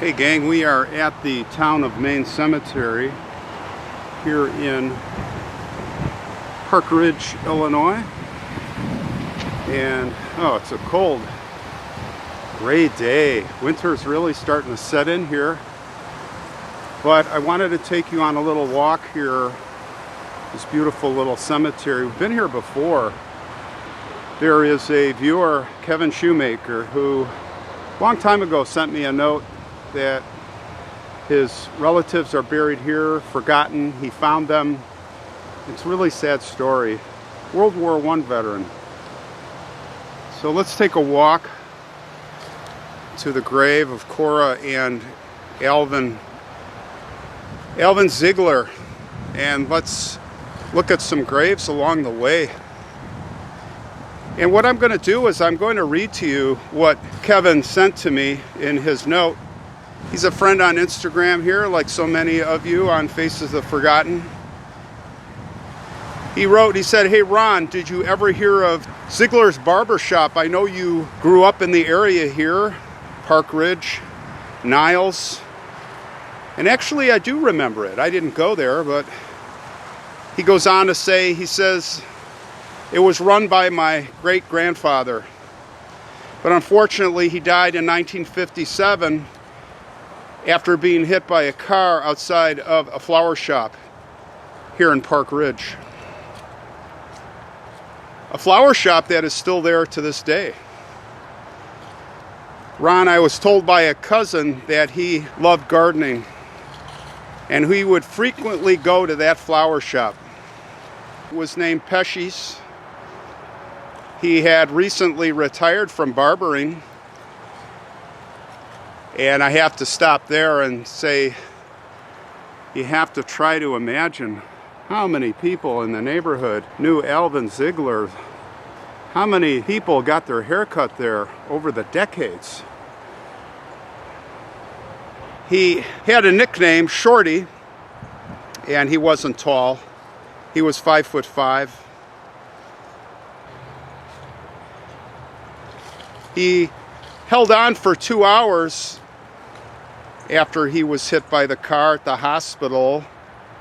Hey gang, we are at the Town of Maine Cemetery here in Park Ridge, Illinois. And oh, it's a cold, gray day. Winter's really starting to set in here. But I wanted to take you on a little walk here, this beautiful little cemetery. We've been here before. There is a viewer, Kevin Shoemaker, who a long time ago sent me a note that his relatives are buried here, forgotten. He found them. It's a really sad story. World War I veteran. So let's take a walk to the grave of Cora and Alvin Ziegler, and let's look at some graves along the way. And what I'm going to do is I'm going to read to you what Kevin sent to me in his note. He's a friend on Instagram here, like so many of you on Faces of Forgotten. He wrote, he said, "Hey Ron, did you ever hear of Ziegler's Barber Shop? I know you grew up in the area here, Park Ridge, Niles. And actually I do remember it. I didn't go there, but he goes on to say, he says, it was run by my great-grandfather. But unfortunately he died in 1957 after being hit by a car outside of a flower shop here in Park Ridge. A flower shop that is still there to this day. Ron, I was told by a cousin that he loved gardening and he would frequently go to that flower shop. It was named Pesci's. He had recently retired from barbering. And I have to stop there and say, you have to try to imagine how many people in the neighborhood knew Alvin Ziegler. How many people got their hair cut there over the decades. He had a nickname, Shorty, and he wasn't tall. He was 5'5". He held on for 2 hours after he was hit by the car at the hospital.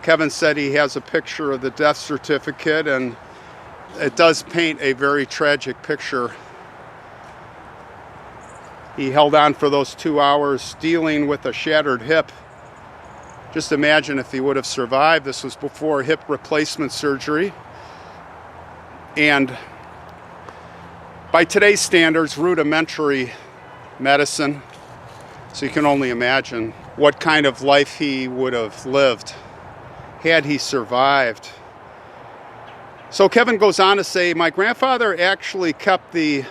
Kevin said he has a picture of the death certificate, and it does paint a very tragic picture. He held on for those 2 hours dealing with a shattered hip. Just imagine if he would have survived. This was before hip replacement surgery. And by today's standards, rudimentary medicine. So you can only imagine what kind of life he would have lived had he survived. So Kevin goes on to say, my grandfather actually kept the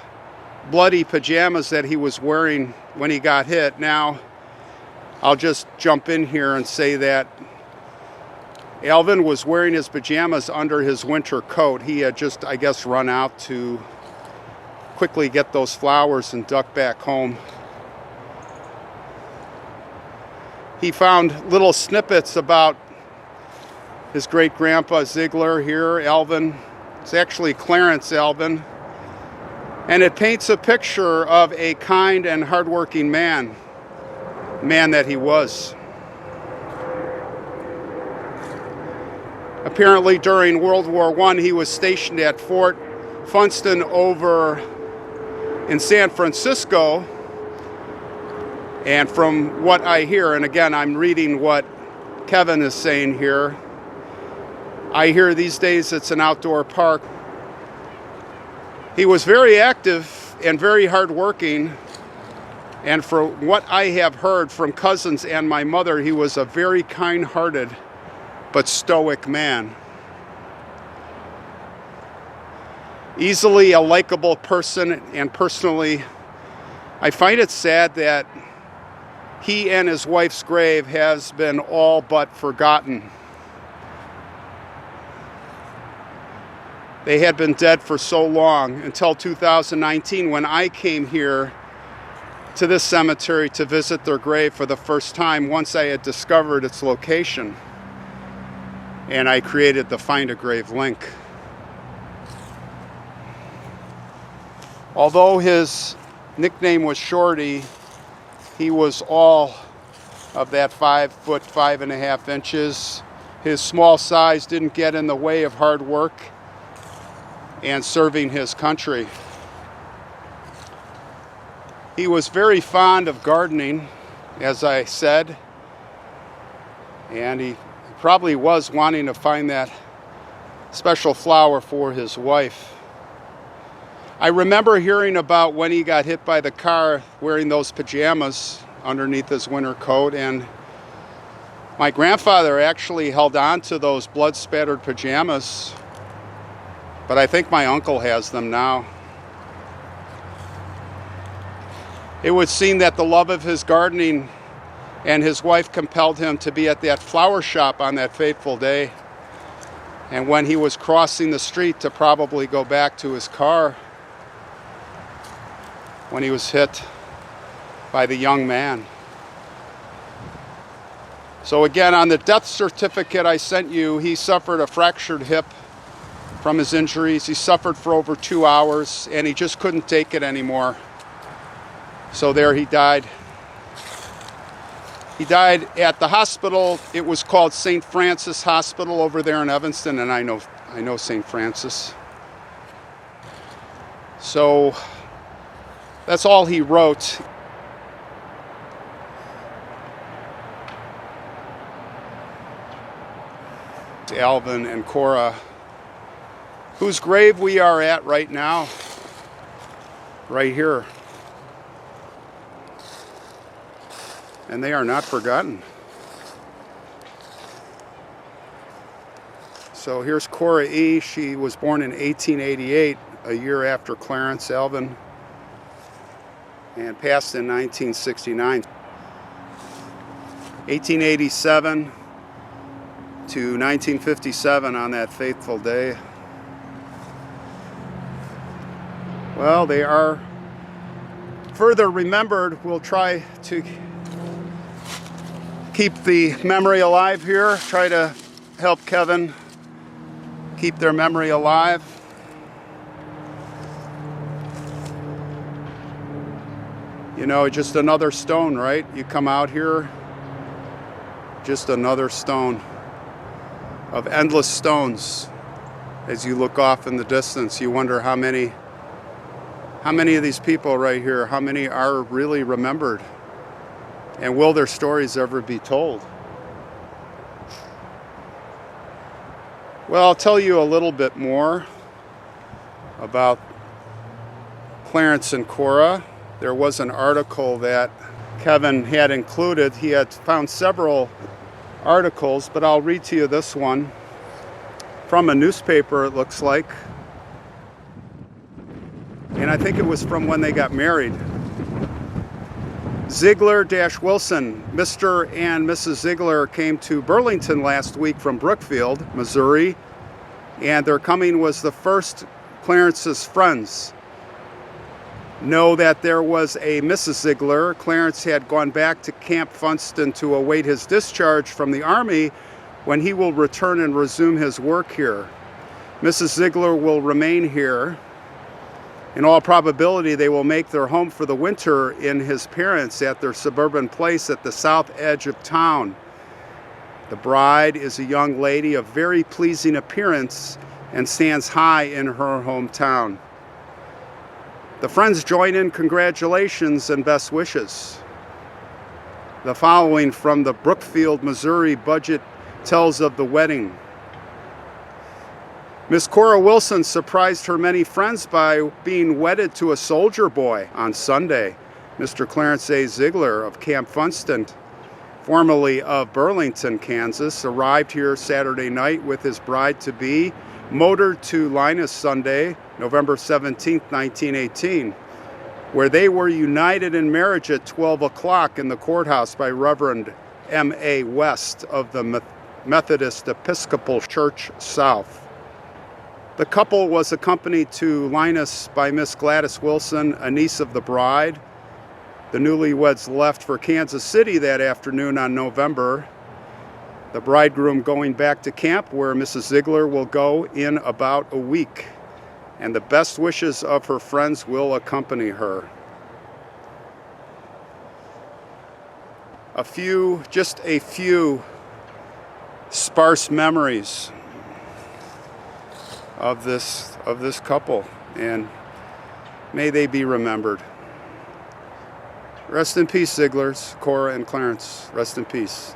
bloody pajamas that he was wearing when he got hit. Now, I'll just jump in here and say that Alvin was wearing his pajamas under his winter coat. He had just, I guess, run out to quickly get those flowers and duck back home. He found little snippets about his great-grandpa Ziegler here, Alvin. It's actually Clarence Alvin. And it paints a picture of a kind and hardworking man that he was. Apparently during World War I, he was stationed at Fort Funston over in San Francisco. And from what I hear, and again, I'm reading what Kevin is saying here, I hear these days it's an outdoor park. He was very active and very hardworking, and for what I have heard from cousins and my mother, he was a very kind-hearted but stoic man. Easily a likable person, and personally, I find it sad that he and his wife's grave has been all but forgotten. They had been dead for so long until 2019 when I came here to this cemetery to visit their grave for the first time once I had discovered its location. And I created the Find a Grave link. Although his nickname was Shorty, he was all of that 5 foot 5.5 inches. His small size didn't get in the way of hard work and serving his country. He was very fond of gardening, as I said, and he probably was wanting to find that special flower for his wife. I remember hearing about when he got hit by the car wearing those pajamas underneath his winter coat, and my grandfather actually held on to those blood-spattered pajamas, but I think my uncle has them now. It would seem that the love of his gardening and his wife compelled him to be at that flower shop on that fateful day. And when he was crossing the street to probably go back to his car, when he was hit by the young man. So again, on the death certificate I sent you, he suffered a fractured hip from his injuries. He suffered for over 2 hours, and he just couldn't take it anymore. So there he died. He died at the hospital. It was called St. Francis Hospital over there in Evanston, and I know St. Francis. So that's all he wrote. Alvin and Cora, whose grave we are at right now, right here. And they are not forgotten. So here's Cora E. She was born in 1888, a year after Clarence Alvin, and passed in 1969. 1887 to 1957 on that fateful day. Well, they are further remembered. We'll try to keep the memory alive here, try to help Kevin keep their memory alive. You know, just another stone, right? You come out here, just another stone of endless stones. As you look off in the distance, you wonder how many of these people right here, how many are really remembered? And will their stories ever be told? Well, I'll tell you a little bit more about Clarence and Cora. There was an article that Kevin had included. He had found several articles, but I'll read to you this one from a newspaper, it looks like. And I think it was from when they got married. Ziegler-Wilson. Mr. and Mrs. Ziegler came to Burlington last week from Brookfield, Missouri, and their coming was the first Clarence's friends know that there was a Mrs. Ziegler. Clarence had gone back to Camp Funston to await his discharge from the Army, when he will return and resume his work here. Mrs. Ziegler will remain here. In all probability, they will make their home for the winter in his parents at their suburban place at the south edge of town. The bride is a young lady of very pleasing appearance and stands high in her hometown. The friends join in congratulations and best wishes. The following from the Brookfield, Missouri budget tells of the wedding. Miss Cora Wilson surprised her many friends by being wedded to a soldier boy on Sunday. Mr. Clarence A. Ziegler of Camp Funston, formerly of Burlington, Kansas, arrived here Saturday night with his bride-to-be, motored to Linus Sunday, November 17, 1918, where they were united in marriage at 12 o'clock in the courthouse by Reverend M.A. West of the Methodist Episcopal Church South. The couple was accompanied to Linus by Miss Gladys Wilson, a niece of the bride. The newlyweds left for Kansas City that afternoon on November. The bridegroom going back to camp, where Mrs. Ziegler will go in about a week, and the best wishes of her friends will accompany her. just a few sparse memories of this couple, and may they be remembered. Rest in peace, Zieglers, Cora and Clarence. Rest in peace.